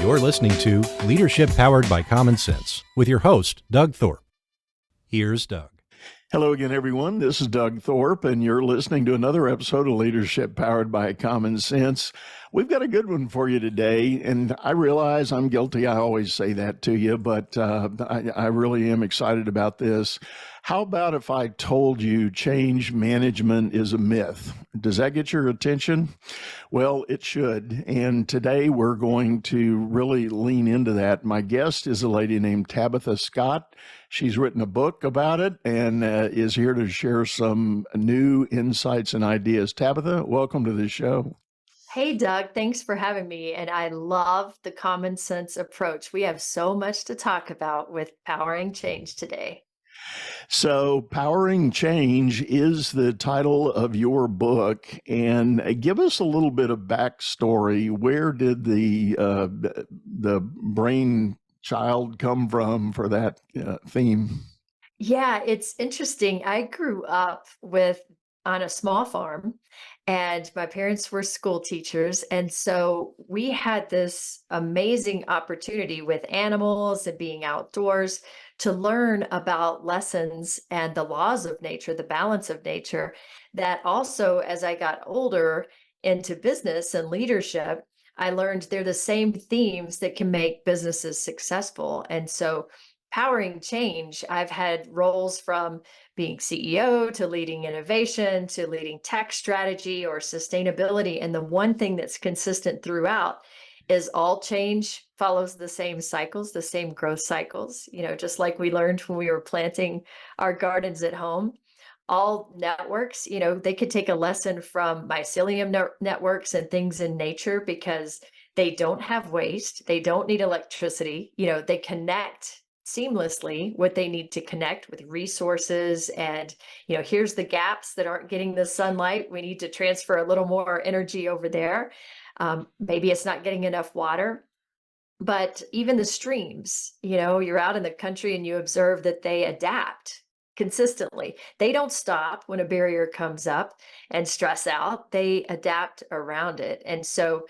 You're listening to Leadership Powered by Common Sense with your host, Doug Thorpe. Here's Doug. Hello again, everyone. This is Doug Thorpe, and you're listening to another episode of Leadership Powered by Common Sense. We've got a good one for you today, and I realize I'm guilty. I always say that to you, but I really am excited about this. How about if I told you change management is a myth? Does that get your attention? Well, it should. And today we're going to really lean into that. My guest is a lady named Tabitha Scott. She's written a book about it and is here to share some new insights and ideas. Tabitha, welcome to the show. Hey, Doug, thanks for having me. And I love the common sense approach. We have so much to talk about with powering change today. So, Powering Change is the title of your book, and give us a little bit of backstory. Where did the brain child come from for that theme? Yeah, it's interesting. I grew up on a small farm, and my parents were school teachers. And so we had this amazing opportunity with animals and being outdoors to learn about lessons and the laws of nature, the balance of nature, that also, as I got older into business and leadership, I learned they're the same themes that can make businesses successful. And so powering change, I've had roles from being CEO to leading innovation to leading tech strategy or sustainability. And the one thing that's consistent throughout is all change follows the same cycles, the same growth cycles, just like we learned when we were planting our gardens at home. All networks, they could take a lesson from mycelium networks and things in nature because they don't have waste. They don't need electricity. They connect seamlessly what they need to connect with resources. And, here's the gaps that aren't getting the sunlight. We need to transfer a little more energy over there. Maybe it's not getting enough water. But even the streams, you're out in the country and you observe that they adapt consistently. They don't stop when a barrier comes up and stress out. They adapt around it. And so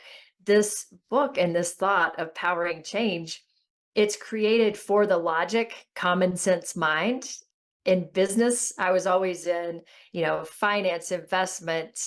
this book and this thought of powering change, it's created for the logic, common sense mind. In business, I was always in, finance, investment,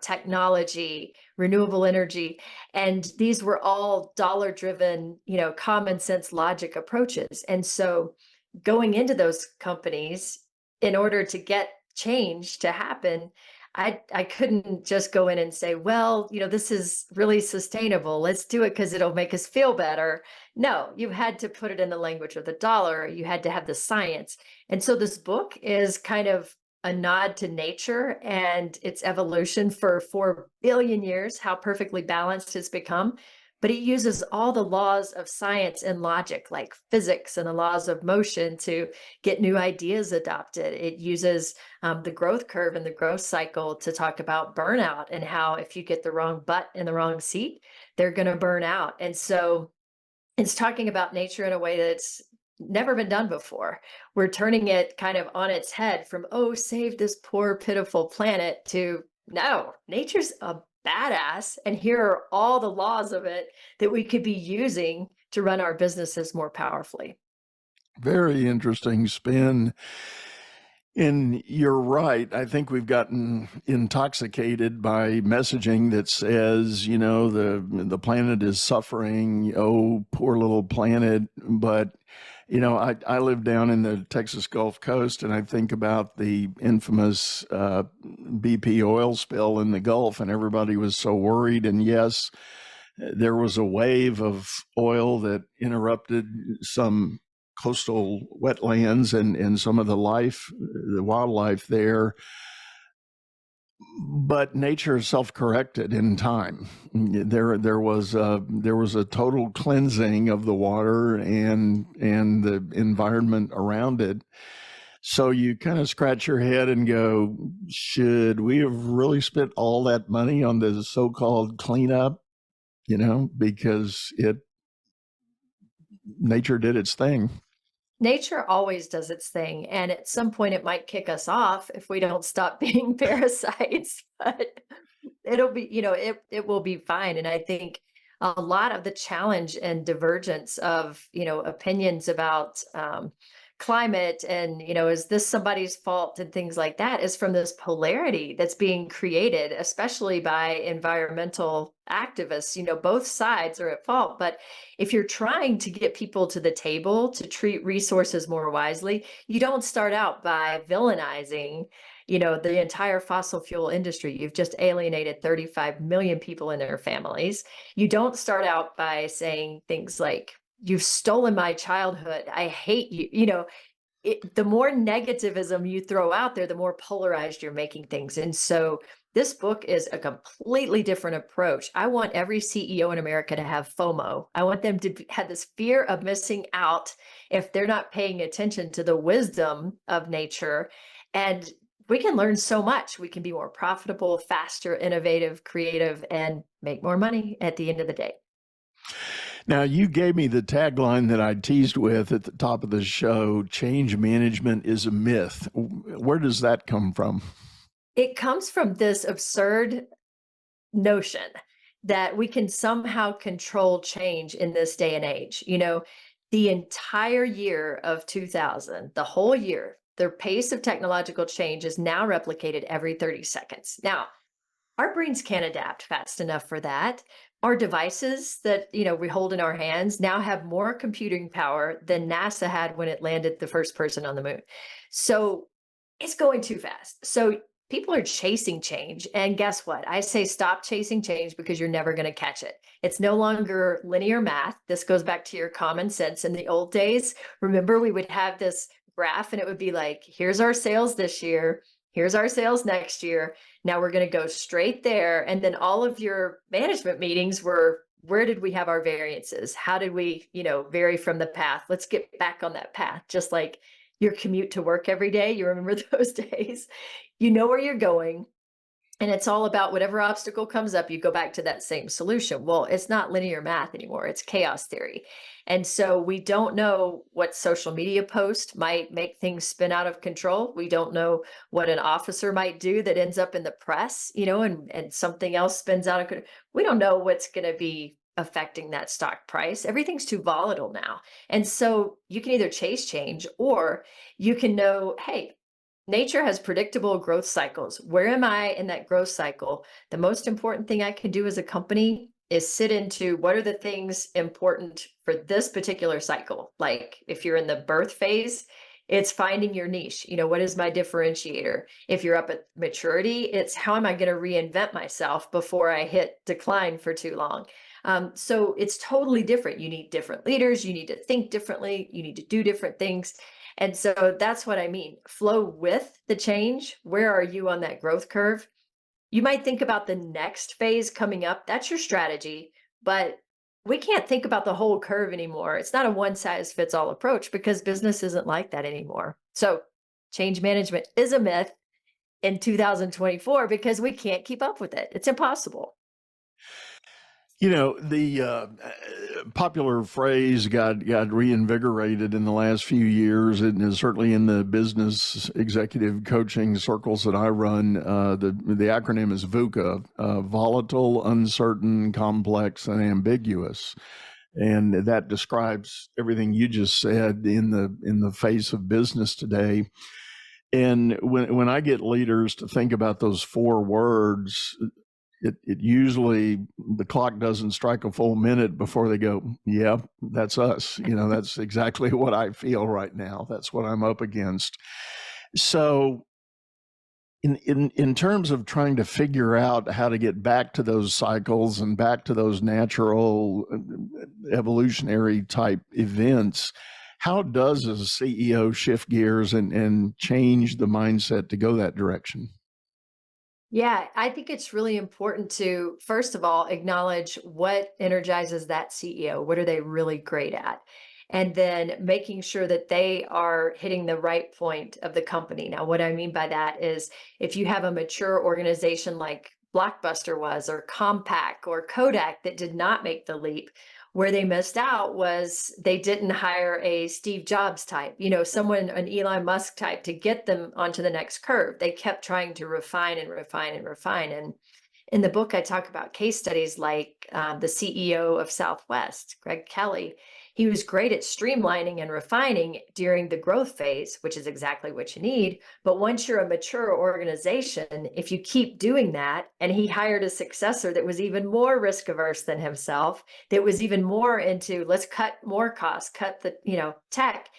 technology, renewable energy. And these were all dollar driven, common sense logic approaches. And so going into those companies, in order to get change to happen, I couldn't just go in and say, well, this is really sustainable. Let's do it because it'll make us feel better. No, you had to put it in the language of the dollar. You had to have the science. And so this book is kind of a nod to nature and its evolution for 4 billion years, how perfectly balanced it's become. But it uses all the laws of science and logic, like physics and the laws of motion, to get new ideas adopted. It uses the growth curve and the growth cycle to talk about burnout and how if you get the wrong butt in the wrong seat, they're going to burn out. And so it's talking about nature in a way that's never been done before. We're turning it kind of on its head from, oh, save this poor, pitiful planet, to no, nature's a badass. And here are all the laws of it that we could be using to run our businesses more powerfully. Very interesting spin. And you're right. I think we've gotten intoxicated by messaging that says, the planet is suffering. Oh, poor little planet. But, I live down in the Texas Gulf Coast, and I think about the infamous BP oil spill in the Gulf, and everybody was so worried. And yes, there was a wave of oil that interrupted some coastal wetlands and some of the wildlife there. But nature self-corrected in time. There was a total cleansing of the water and the environment around it. So you kind of scratch your head and go, should we have really spent all that money on the so-called cleanup? Because nature did its thing. Nature always does its thing. And at some point it might kick us off if we don't stop being parasites, but it'll be, it will be fine. And I think a lot of the challenge and divergence of, opinions about climate and, is this somebody's fault and things like that is from this polarity that's being created, especially by environmental activists. Both sides are at fault. But if you're trying to get people to the table to treat resources more wisely, you don't start out by villainizing the entire fossil fuel industry. You've just alienated 35 million people and their families. You don't start out by saying things like, you've stolen my childhood, I hate you. The more negativism you throw out there, the more polarized you're making things. And so this book is a completely different approach. I want every CEO in America to have FOMO. I want them to have this fear of missing out if they're not paying attention to the wisdom of nature. And we can learn so much. We can be more profitable, faster, innovative, creative, and make more money at the end of the day. Now, you gave me the tagline that I teased with at the top of the show: change management is a myth. Where does that come from? It comes from this absurd notion that we can somehow control change in this day and age. The entire year of 2000, the whole year, the pace of technological change is now replicated every 30 seconds. Now, our brains can't adapt fast enough for that. Our devices that, we hold in our hands now have more computing power than NASA had when it landed the first person on the moon. So it's going too fast. So people are chasing change. And guess what? I say stop chasing change because you're never going to catch it. It's no longer linear math. This goes back to your common sense. In the old days, remember, we would have this graph and it would be like, here's our sales this year. Here's our sales next year. Now we're going to go straight there. And then all of your management meetings were, where did we have our variances? How did we, vary from the path? Let's get back on that path. Just like your commute to work every day. You remember those days? You know where you're going. And it's all about whatever obstacle comes up, you go back to that same solution. Well, it's not linear math anymore. It's chaos theory. And so we don't know what social media post might make things spin out of control. We don't know what an officer might do that ends up in the press, and something else spins out of control. We don't know what's going to be affecting that stock price. Everything's too volatile now. And so you can either chase change or you can know, hey, nature has predictable growth cycles. Where am I in that growth cycle? The most important thing I can do as a company is sit into what are the things important for this particular cycle. Like if you're in the birth phase, it's finding your niche. What is my differentiator? If you're up at maturity, it's how am I going to reinvent myself before I hit decline for too long? So it's totally different. You need different leaders. You need to think differently. You need to do different things. And so that's what I mean. Flow with the change. Where are you on that growth curve? You might think about the next phase coming up. That's your strategy, but we can't think about the whole curve anymore. It's not a one size fits all approach because business isn't like that anymore. So change management is a myth in 2024 because we can't keep up with it. It's impossible. The popular phrase got reinvigorated in the last few years, and is certainly in the business executive coaching circles that I run. The acronym is VUCA: volatile, uncertain, complex, and ambiguous. And that describes everything you just said in the face of business today. And when I get leaders to think about those four words, it usually, the clock doesn't strike a full minute before they go, yeah, that's us. That's exactly what I feel right now. That's what I'm up against. So in terms of trying to figure out how to get back to those cycles and back to those natural evolutionary type events, how does a CEO shift gears and change the mindset to go that direction? Yeah, I think it's really important to, first of all, acknowledge what energizes that CEO. What are they really great at? And then making sure that they are hitting the right point of the company. Now, what I mean by that is if you have a mature organization like Blockbuster was, or Compaq or Kodak that did not make the leap, where they missed out was they didn't hire a Steve Jobs type, someone, an Elon Musk type to get them onto the next curve. They kept trying to refine and refine and refine. And In the book, I talk about case studies like the CEO of Southwest, Greg Kelly. He was great at streamlining and refining during the growth phase, which is exactly what you need. But once you're a mature organization, if you keep doing that, and he hired a successor that was even more risk averse than himself, that was even more into let's cut more costs, cut the tech.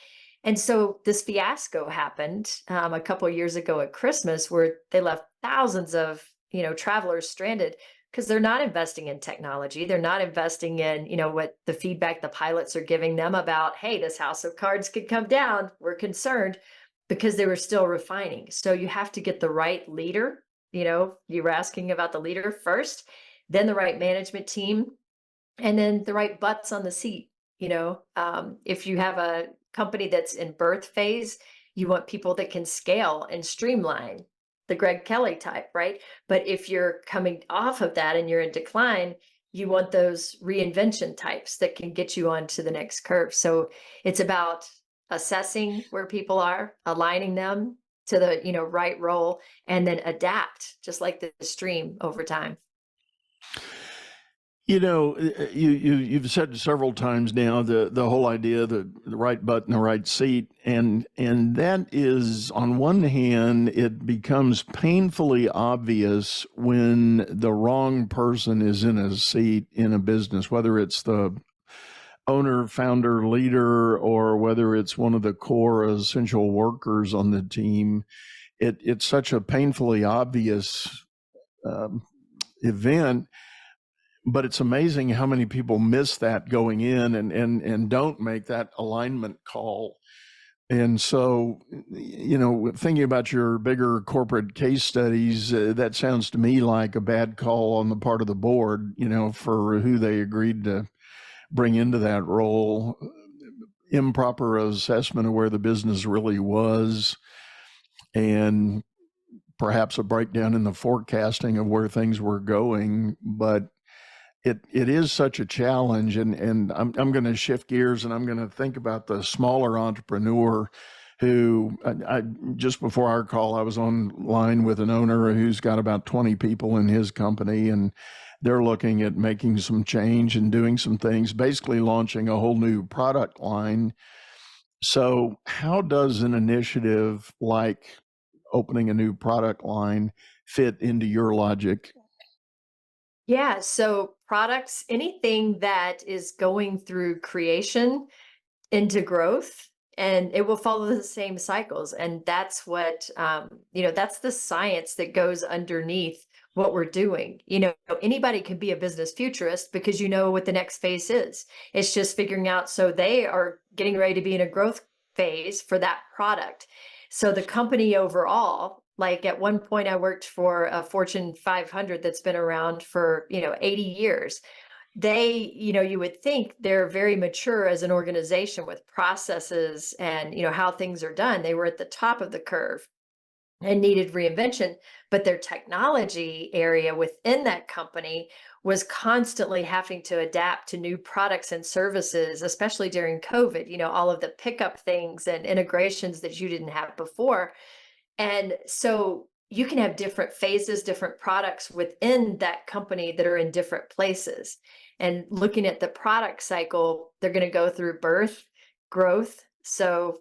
And so this fiasco happened a couple of years ago at Christmas, where they left thousands of travelers stranded because they're not investing in technology. They're not investing in, what the feedback the pilots are giving them about, hey, this house of cards could come down. We're concerned, because they were still refining. So you have to get the right leader. You were asking about the leader first, then the right management team, and then the right butts on the seat. If you have a company that's in birth phase, you want people that can scale and streamline, the Greg Kelly type, right? But if you're coming off of that and you're in decline, you want those reinvention types that can get you onto the next curve. So it's about assessing where people are, aligning them to the right role, and then adapt, just like the stream, over time. You've said several times now the whole idea the right butt in the right seat, and that is, on one hand, it becomes painfully obvious when the wrong person is in a seat in a business, whether it's the owner, founder, leader, or whether it's one of the core essential workers on the team. It's such a painfully obvious event. But it's amazing how many people miss that going in and don't make that alignment call. And so, thinking about your bigger corporate case studies, that sounds to me like a bad call on the part of the board, for who they agreed to bring into that role. Improper assessment of where the business really was, and perhaps a breakdown in the forecasting of where things were going. But it is such a challenge, and I'm going to shift gears, and I'm going to think about the smaller entrepreneur who, I just before our call, I was online with an owner who's got about 20 people in his company, and they're looking at making some change and doing some things, basically launching a whole new product line. So how does an initiative like opening a new product line fit into your logic? Yeah, so products, anything that is going through creation into growth, and it will follow the same cycles. And that's what, that's the science that goes underneath what we're doing. Anybody can be a business futurist because you know what the next phase is. It's just figuring out, so they are getting ready to be in a growth phase for that product. So the company overall, like at one point I worked for a Fortune 500 that's been around for, 80 years. They, you would think they're very mature as an organization with processes and, how things are done. They were at the top of the curve and needed reinvention, but their technology area within that company was constantly having to adapt to new products and services, especially during COVID, all of the pickup things and integrations that you didn't have before. And so you can have different phases, different products within that company that are in different places. And looking at the product cycle, they're going to go through birth, growth. So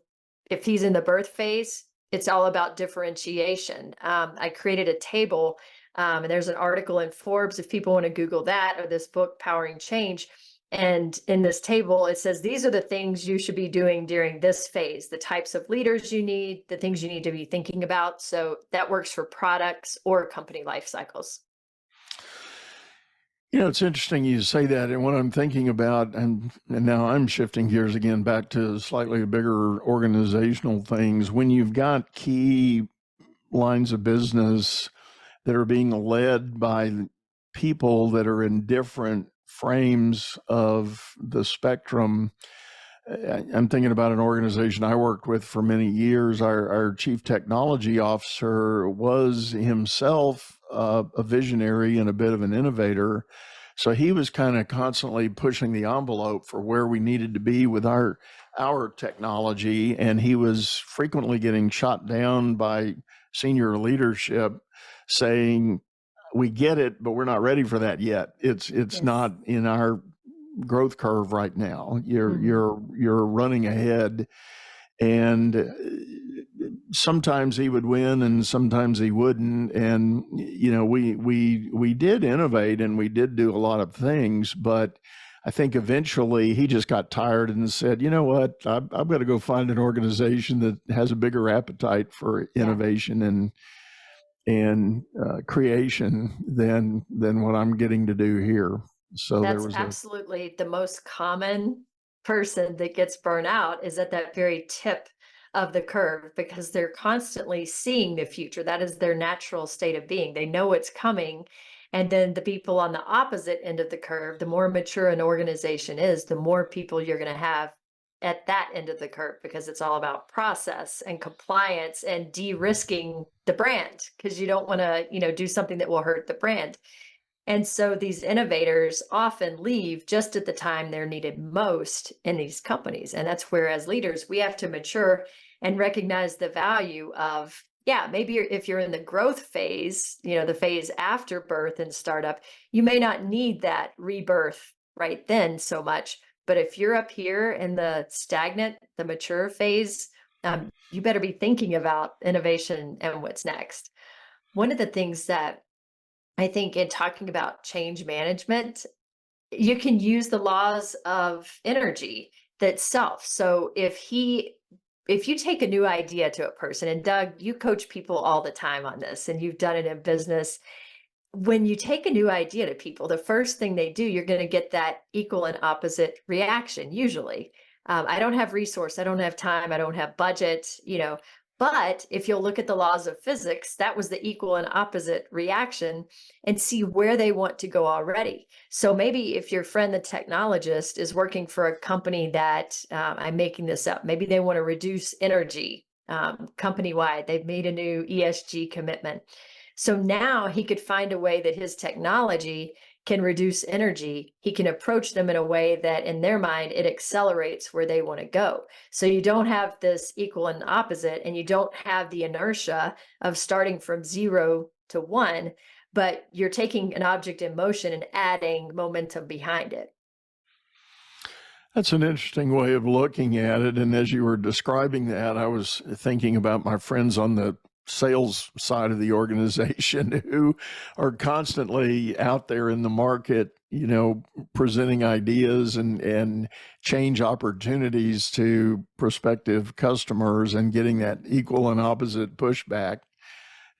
if he's in the birth phase, it's all about differentiation. I created a table, and there's an article in Forbes if people want to Google that, or this book, Powering Change. And in this table, it says, these are the things you should be doing during this phase, the types of leaders you need, the things you need to be thinking about. So that works for products or company life cycles. It's interesting you say that. And what I'm thinking about, and now I'm shifting gears again back to slightly bigger organizational things. When you've got key lines of business that are being led by people that are in different frames of the spectrum. I'm thinking about an organization I worked with for many years. Our chief technology officer was himself a visionary and a bit of an innovator. So he was kind of constantly pushing the envelope for where we needed to be with our technology. And he was frequently getting shot down by senior leadership saying, we get it, but we're not ready for that yet. It's Yes. not in our growth curve right now. Mhm. You're running ahead, and sometimes he would win and sometimes he wouldn't. And we did innovate and we did do a lot of things, but I think eventually he just got tired and said, you know what, I've got to go find an organization that has a bigger appetite for Yeah. innovation and creation than what I'm getting to do here. So there That's was absolutely the most common person that gets burnt out is at that very tip of the curve because they're constantly seeing the future. That is their natural state of being. They know it's coming. And then the people on the opposite end of the curve, the more mature an organization is, the more people you're going to have at that end of the curve because it's all about process and compliance and de-risking the brand because you don't want to, do something that will hurt the brand. And so these innovators often leave just at the time they're needed most in these companies. And that's where, as leaders, we have to mature and recognize the value of, yeah, maybe if you're in the growth phase, the phase after birth and startup, you may not need that rebirth right then so much. But if you're up here in the stagnant, the mature phase, you better be thinking about innovation and what's next. One of the things that I think in talking about change management, you can use the laws of energy that self. So if you take a new idea to a person, and Doug, you coach people all the time on this, and you've done it in business. When you take a new idea to people, the first thing they do, you're going to get that equal and opposite reaction, usually. I don't have resource, I don't have time, I don't have budget. But if you'll look at the laws of physics, that was the equal and opposite reaction and see where they want to go already. So maybe if your friend, the technologist, is working for a company that I'm making this up, maybe they want to reduce energy company wide. They've made a new ESG commitment. So now he could find a way that his technology can reduce energy. He can approach them in a way that in their mind, it accelerates where they want to go. So you don't have this equal and opposite, and you don't have the inertia of starting from 0 to 1, but you're taking an object in motion and adding momentum behind it. That's an interesting way of looking at it. And as you were describing that, I was thinking about my friends on the sales side of the organization who are constantly out there in the market, presenting ideas and change opportunities to prospective customers and getting that equal and opposite pushback.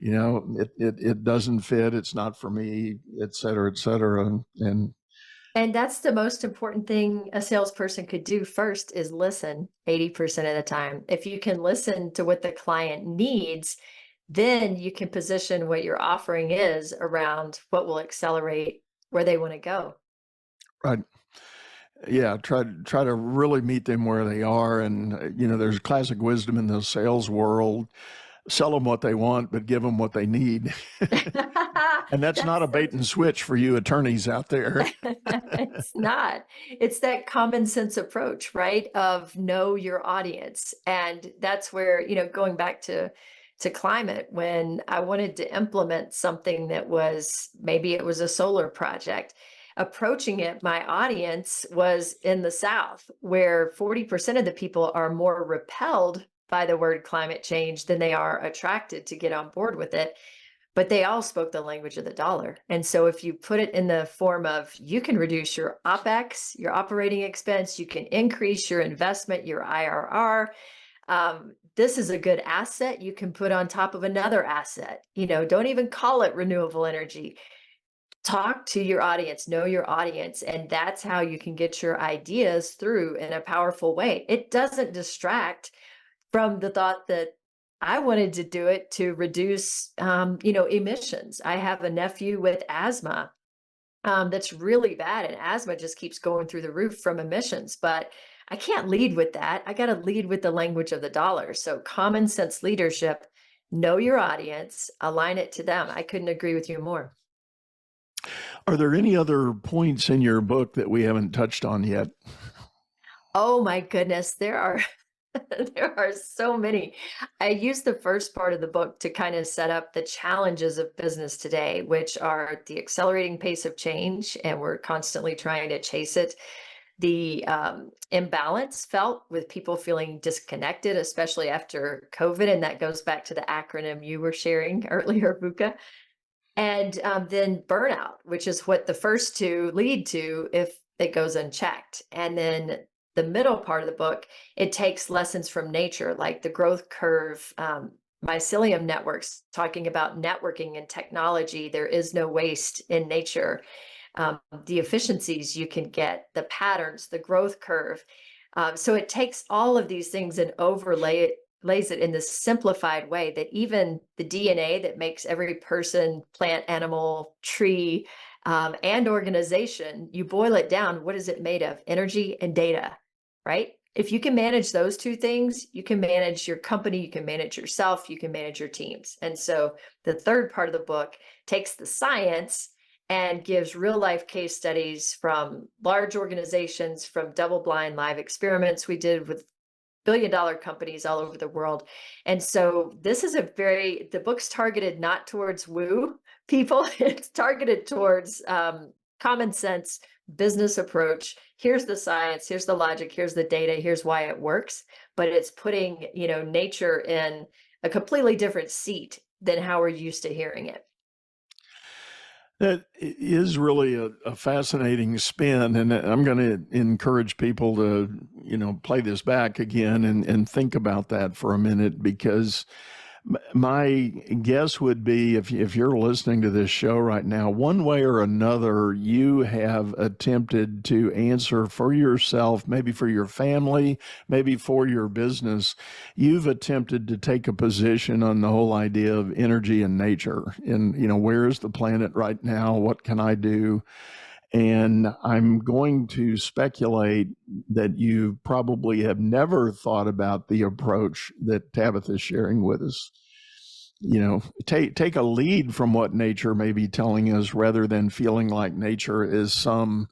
It doesn't fit, it's not for me, et cetera, et cetera. And that's the most important thing a salesperson could do first is listen 80% of the time. If you can listen to what the client needs, then you can position what your offering is around what will accelerate where they want to go. Right. Yeah, try to really meet them where they are. And, there's classic wisdom in the sales world. Sell them what they want, but give them what they need. And that's not a bait and switch for you attorneys out there. It's not. It's that common sense approach, right? Of know your audience. And that's where, going back to climate, when I wanted to implement something that was maybe it was a solar project, approaching it, my audience was in the South, where 40% of the people are more repelled by the word climate change than they are attracted to get on board with it. But they all spoke the language of the dollar. And so if you put it in the form of you can reduce your OPEX, your operating expense, you can increase your investment, your IRR. This is a good asset you can put on top of another asset. Don't even call it renewable energy. Talk to your audience, know your audience, and that's how you can get your ideas through in a powerful way. It doesn't distract from the thought that I wanted to do it to reduce, emissions. I have a nephew with asthma that's really bad, and asthma just keeps going through the roof from emissions. But I can't lead with that. I got to lead with the language of the dollar. So common sense leadership, know your audience, align it to them. I couldn't agree with you more. Are there any other points in your book that we haven't touched on yet? Oh my goodness, there are There are so many. I use the first part of the book to kind of set up the challenges of business today, which are the accelerating pace of change, and we're constantly trying to chase it. The imbalance felt with people feeling disconnected, especially after COVID. And that goes back to the acronym you were sharing earlier, VUCA. And then burnout, which is what the first two lead to if it goes unchecked. And then the middle part of the book, it takes lessons from nature, like the growth curve, mycelium networks, talking about networking and technology. There is no waste in nature. The efficiencies you can get, the patterns, the growth curve. So it takes all of these things and lays it in this simplified way that even the DNA that makes every person, plant, animal, tree, and organization, you boil it down. What is it made of? Energy and data, right? If you can manage those two things, you can manage your company, you can manage yourself, you can manage your teams. And so the third part of the book takes the science and gives real life case studies from large organizations, from double blind live experiments we did with billion-dollar companies all over the world. And so this is the book's targeted not towards woo people, it's targeted towards common sense business approach. Here's the science, here's the logic, here's the data, here's why it works. But it's putting, nature in a completely different seat than how we're used to hearing it. That is really a fascinating spin, and I'm going to encourage people to, play this back again and think about that for a minute, because my guess would be if you're listening to this show right now, one way or another, you have attempted to answer for yourself, maybe for your family, maybe for your business. You've attempted to take a position on the whole idea of energy and nature. And, where is the planet right now? What can I do? And I'm going to speculate that you probably have never thought about the approach that Tabitha is sharing with us. Take a lead from what nature may be telling us, rather than feeling like nature is some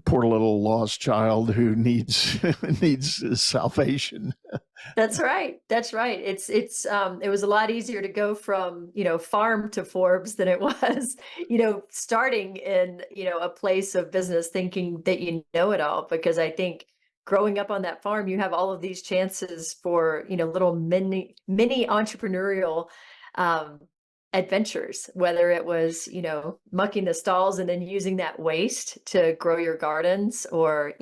poor little lost child who needs needs salvation. That's right. That's right. It was a lot easier to go from, farm to Forbes than it was, starting in, a place of business thinking that you know it all. Because I think growing up on that farm, you have all of these chances for, little mini entrepreneurial adventures, whether it was, mucking the stalls and then using that waste to grow your gardens, or,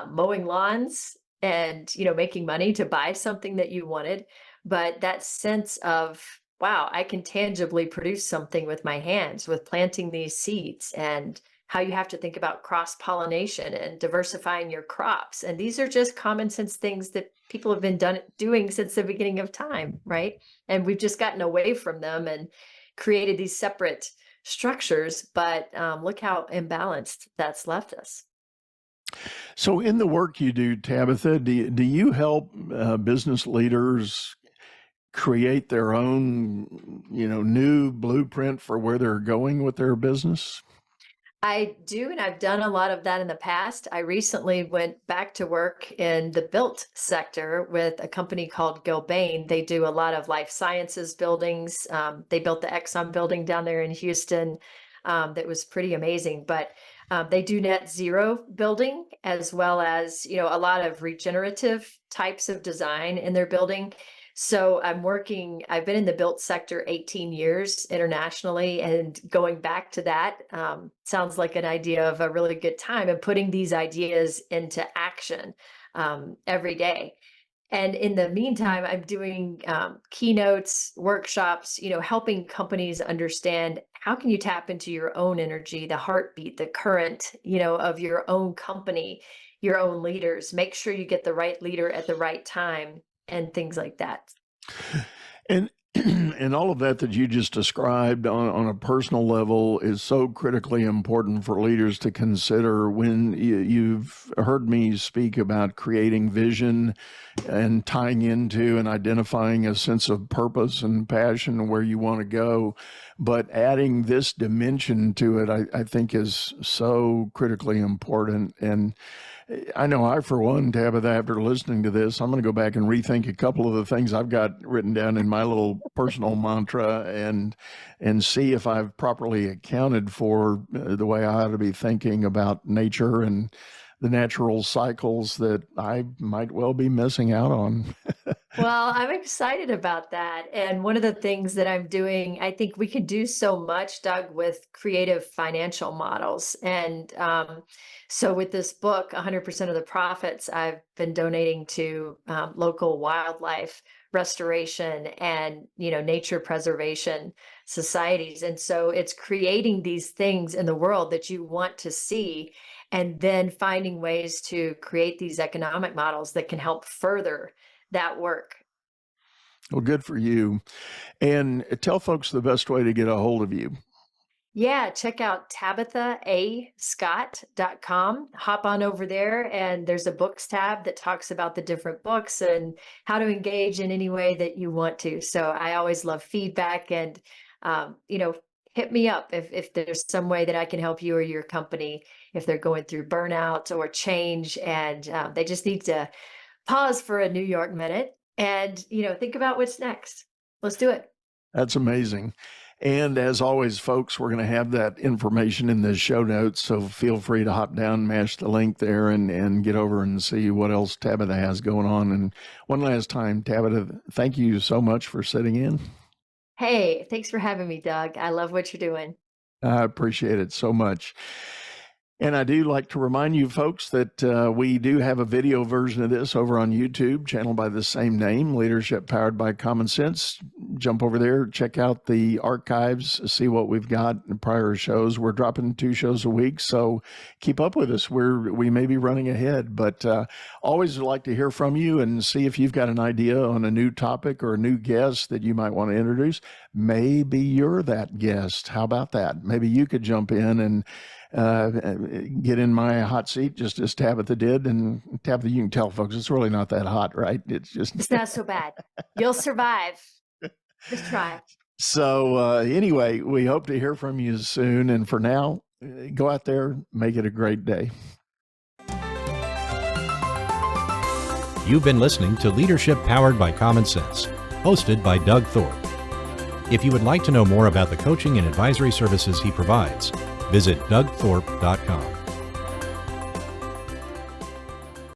mowing lawns and making money to buy something that you wanted. But that sense of, wow, I can tangibly produce something with my hands with planting these seeds, and how you have to think about cross pollination and diversifying your crops. And these are just common sense things that people have been doing since the beginning of time, right? And we've just gotten away from them and created these separate structures. But look how imbalanced that's left us. So in the work you do, Tabitha, do you help business leaders create their own, new blueprint for where they're going with their business? I do, and I've done a lot of that in the past. I recently went back to work in the built sector with a company called Gilbane. They do a lot of life sciences buildings. They built the Exxon building down there in Houston. That was pretty amazing. But they do net zero building, as well as, a lot of regenerative types of design in their building. So I've been in the built sector 18 years internationally, and going back to that sounds like an idea of a really good time, and putting these ideas into action every day. And in the meantime, I'm doing keynotes, workshops, helping companies understand how can you tap into your own energy, the heartbeat, the current, of your own company, your own leaders. Make sure you get the right leader at the right time, and things like that. And and all of that you just described on a personal level is so critically important for leaders to consider when you've heard me speak about creating vision and tying into and identifying a sense of purpose and passion where you want to go. But adding this dimension to it, I think is so critically important. And I know I, for one, Tabitha, after listening to this, I'm going to go back and rethink a couple of the things I've got written down in my little personal mantra and see if I've properly accounted for the way I ought to be thinking about nature and the natural cycles that I might well be missing out on. Well, I'm excited about that. And one of the things that I'm doing, I think we could do so much, Doug, with creative financial models. And so with this book, 100% of the profits I've been donating to local wildlife restoration and, nature preservation societies. And so it's creating these things in the world that you want to see, and then finding ways to create these economic models that can help further that work. Well, good for you. And tell folks the best way to get a hold of you. Yeah, check out tabithascott.com. Hop on over there, and there's a books tab that talks about the different books and how to engage in any way that you want to. So I always love feedback, and hit me up if there's some way that I can help you or your company if they're going through burnout or change, and they just need to pause for a New York minute and think about what's next. Let's do it. That's amazing. And as always, folks, we're going to have that information in the show notes. So feel free to hop down, mash the link there, and get over and see what else Tabitha has going on. And one last time, Tabitha, thank you so much for sitting in. Hey, thanks for having me, Doug. I love what you're doing. I appreciate it so much. And I do like to remind you folks that we do have a video version of this over on YouTube, channel by the same name, Leadership Powered by Common Sense. Jump over there, check out the archives, see what we've got in prior shows. We're dropping 2 shows a week, so keep up with us. We may be running ahead, but always like to hear from you and see if you've got an idea on a new topic or a new guest that you might want to introduce. Maybe you're that guest. How about that? Maybe you could jump in and get in my hot seat just as Tabitha did. And Tabitha, you can tell folks, it's really not that hot, right? It's not so bad. You'll survive. Just try. So anyway, we hope to hear from you soon. And for now, go out there, make it a great day. You've been listening to Leadership Powered by Common Sense, hosted by Doug Thorpe. If you would like to know more about the coaching and advisory services he provides, visit dougthorpe.com.